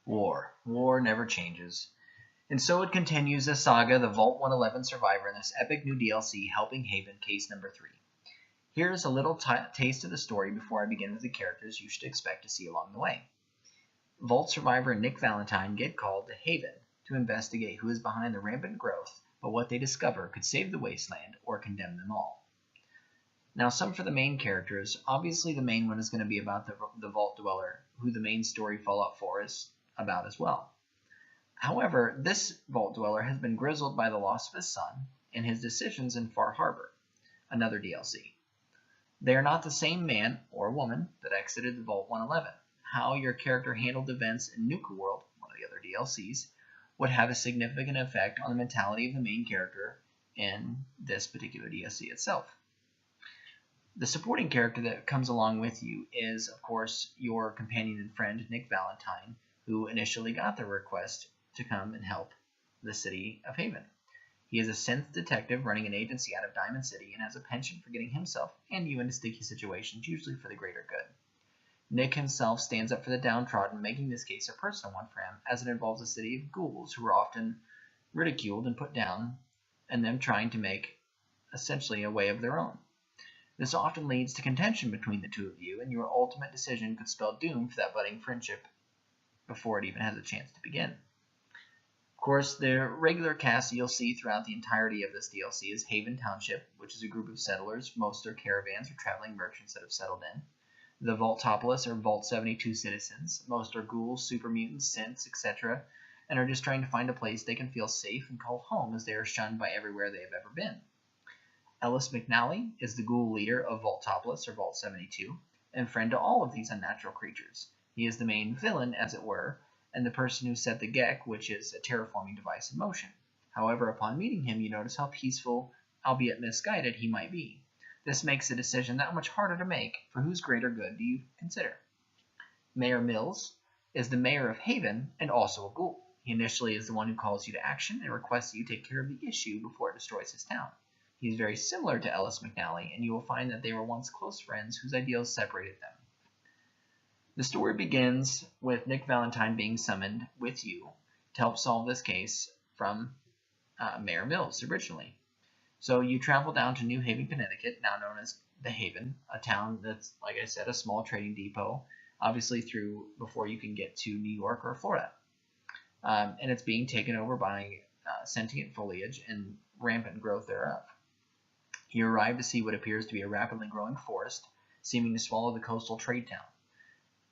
War. War never changes. And so it continues the saga, the Vault 111 Survivor, in this epic new DLC, Helping Haven, case number 3. Here's a little taste of the story before I begin with the characters you should expect to see along the way. Vault survivor and Nick Valentine get called to Haven to investigate who is behind the rampant growth, but what they discover could save the wasteland or condemn them all. Now, some for the main characters. Obviously, the main one is going to be about the Vault Dweller, who the main story Fallout 4 is about as well. However, this Vault Dweller has been grizzled by the loss of his son and his decisions in Far Harbor, another DLC. They are not the same man or woman that exited the Vault 111. How your character handled events in Nuka World, one of the other DLCs, would have a significant effect on the mentality of the main character in this particular DLC itself. The supporting character that comes along with you is, of course, your companion and friend, Nick Valentine, who initially got the request to come and help the city of Haven. He is a synth detective running an agency out of Diamond City and has a penchant for getting himself and you into sticky situations, usually for the greater good. Nick himself stands up for the downtrodden, making this case a personal one for him, as it involves a city of ghouls who are often ridiculed and put down, and them trying to make, essentially, a way of their own. This often leads to contention between the two of you, and your ultimate decision could spell doom for that budding friendship before it even has a chance to begin. Of course, the regular cast you'll see throughout the entirety of this DLC is Haven Township, which is a group of settlers. Most are caravans or traveling merchants that have settled in. The Vaultopolis are Vault 72 citizens. Most are ghouls, super mutants, synths, etc., and are just trying to find a place they can feel safe and call home, as they are shunned by everywhere they have ever been. Ellis McNally is the ghoul leader of Vaultopolis, or Vault 72, and friend to all of these unnatural creatures. He is the main villain, as it were, and the person who set the Gek, which is a terraforming device, in motion. However, upon meeting him, you notice how peaceful, albeit misguided, he might be. This makes the decision that much harder to make. For whose greater good do you consider? Mayor Mills is the mayor of Haven and also a ghoul. He initially is the one who calls you to action and requests that you take care of the issue before it destroys his town. He is very similar to Ellis McNally, and you will find that they were once close friends whose ideals separated them. The story begins with Nick Valentine being summoned with you to help solve this case from Mayor Mills originally. So you travel down to New Haven, Connecticut, now known as the Haven, a town that's, like I said, a small trading depot, obviously through before you can get to New York or Florida. And it's being taken over by sentient foliage and rampant growth thereof. You arrive to see what appears to be a rapidly growing forest, seeming to swallow the coastal trade town.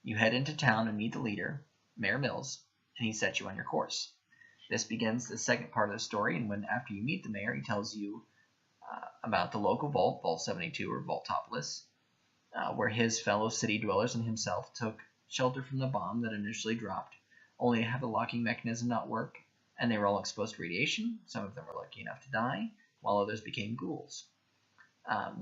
You head into town and meet the leader, Mayor Mills, and he sets you on your course. This begins the second part of the story, and after you meet the mayor, he tells you about the local vault, Vault 72 or Vaultopolis, where his fellow city dwellers and himself took shelter from the bomb that initially dropped, only to have the locking mechanism not work, and they were all exposed to radiation. Some of them were lucky enough to die, while others became ghouls.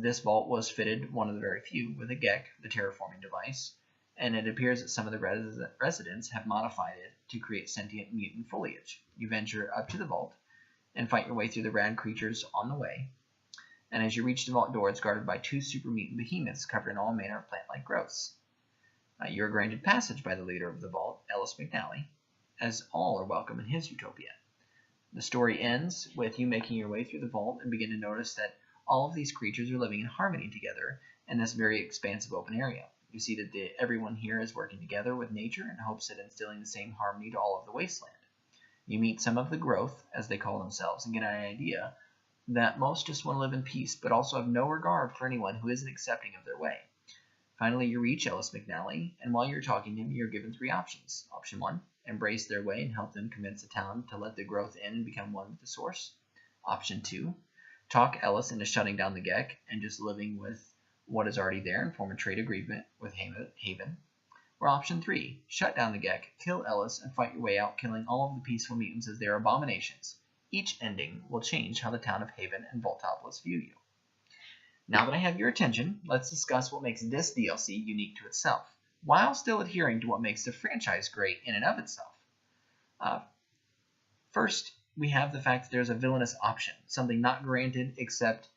This vault was fitted, one of the very few, with a Gek, the terraforming device, and it appears that some of the residents have modified it to create sentient mutant foliage. You venture up to the vault and fight your way through the rad creatures on the way, and as you reach the vault door, it's guarded by 2 super mutant behemoths covered in all manner of plant-like growths. You are granted passage by the leader of the vault, Ellis McNally, as all are welcome in his utopia. The story ends with you making your way through the vault and begin to notice that all of these creatures are living in harmony together in this very expansive open area. You see that everyone here is working together with nature in hopes of instilling the same harmony to all of the wasteland. You meet some of the growth, as they call themselves, and get an idea that most just want to live in peace, but also have no regard for anyone who isn't accepting of their way. Finally, you reach Ellis McNally, and while you're talking to him, you're given 3 options. Option 1, embrace their way and help them convince the town to let the growth in and become one with the source. Option 2, talk Ellis into shutting down the Gek and just living with what is already there and form a trade agreement with Haven. Or option 3, shut down the Gek, kill Ellis, and fight your way out, killing all of the peaceful mutants as their abominations. Each ending will change how the town of Haven and Vaultopolis view you. Now that I have your attention, let's discuss what makes this DLC unique to itself, while still adhering to what makes the franchise great in and of itself. First, we have the fact that there's a villainous option, something not granted except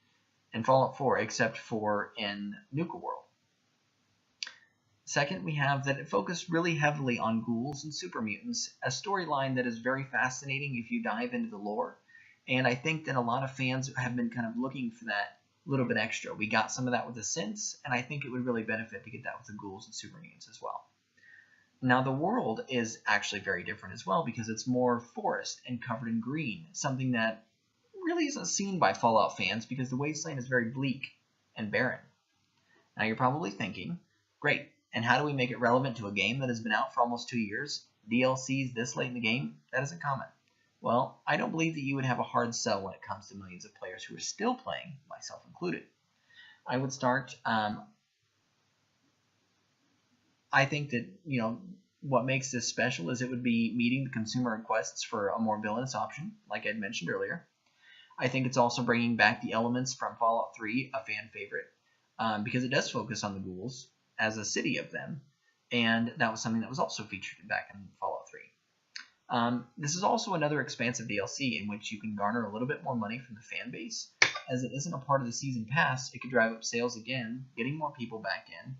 in Fallout 4, except for in Nuka World. Second, we have that it focused really heavily on ghouls and super mutants, a storyline that is very fascinating if you dive into the lore. And I think that a lot of fans have been kind of looking for that little bit extra. We got some of that with the synths, and I think it would really benefit to get that with the ghouls and super mutants as well. Now the world is actually very different as well because it's more forest and covered in green, something that really isn't seen by Fallout fans because the wasteland is very bleak and barren. Now you're probably thinking, great, and how do we make it relevant to a game that has been out for almost 2 years? DLCs this late in the game? That isn't common. Well, I don't believe that you would have a hard sell when it comes to millions of players who are still playing, myself included. I would start, I think that, what makes this special is it would be meeting the consumer requests for a more villainous option, like I'd mentioned earlier. I think it's also bringing back the elements from Fallout 3, a fan favorite, because it does focus on the ghouls as a city of them, and that was something that was also featured back in Fallout 3. This is also another expansive DLC in which you can garner a little bit more money from the fan base. As it isn't a part of the season pass, it could drive up sales again, getting more people back in,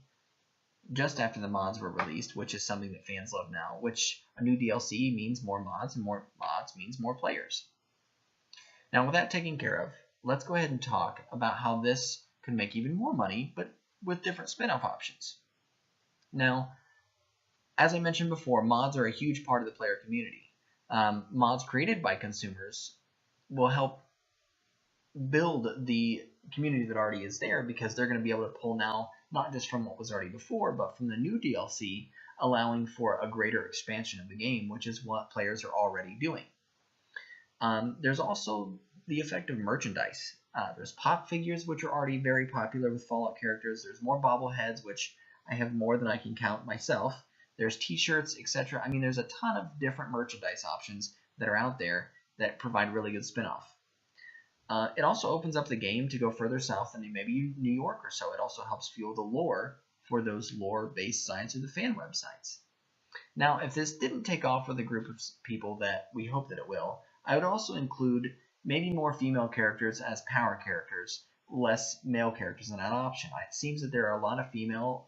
just after the mods were released, which is something that fans love now, which a new DLC means more mods, and more mods means more players. Now with that taken care of, let's go ahead and talk about how this could make even more money, but with different spin-off options. Now, as I mentioned before, mods are a huge part of the player community. Mods created by consumers will help build the community that already is there because they're going to be able to pull now not just from what was already before, but from the new DLC, allowing for a greater expansion of the game, which is what players are already doing. There's also the effect of merchandise. There's pop figures, which are already very popular with Fallout characters. There's more bobbleheads, which I have more than I can count myself. There's t-shirts, etc. I mean, there's a ton of different merchandise options that are out there that provide really good spin-off. It also opens up the game to go further south than maybe New York or so. It also helps fuel the lore for those lore-based sites or the fan websites. Now, if this didn't take off with a group of people that we hope that it will, I would also include maybe more female characters as power characters, less male characters in that option. It seems that there are a lot of female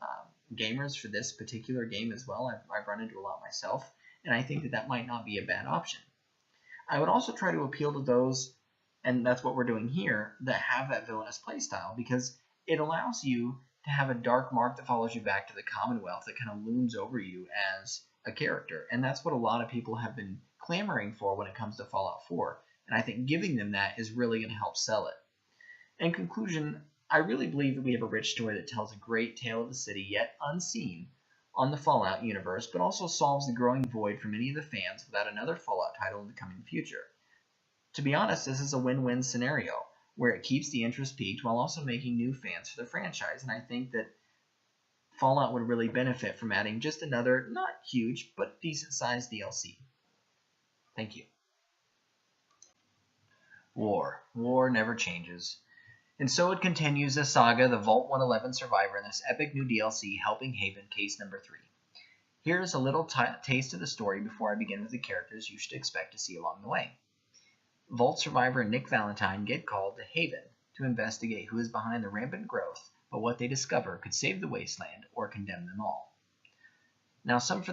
gamers for this particular game as well. I've run into a lot myself, and I think that that might not be a bad option. I would also try to appeal to those, and that's what we're doing here, that have that villainous playstyle, because it allows you to have a dark mark that follows you back to the Commonwealth that kind of looms over you as a character. And that's what a lot of people have been clamoring for when it comes to Fallout 4. And I think giving them that is really going to help sell it. In conclusion, I really believe that we have a rich story that tells a great tale of the city yet unseen on the Fallout universe, but also solves the growing void for many of the fans without another Fallout title in the coming future. To be honest, this is a win-win scenario where it keeps the interest peaked while also making new fans for the franchise, and I think that Fallout would really benefit from adding just another, not huge, but decent-sized DLC. Thank you. War. War never changes. And so it continues the saga, the Vault 111 Survivor, in this epic new DLC, Helping Haven, Case Number 3. Here's a little taste of the story before I begin with the characters you should expect to see along the way. Vault survivor Nick Valentine get called to Haven to investigate who is behind the rampant growth, but what they discover could save the wasteland or condemn them all. Now, some for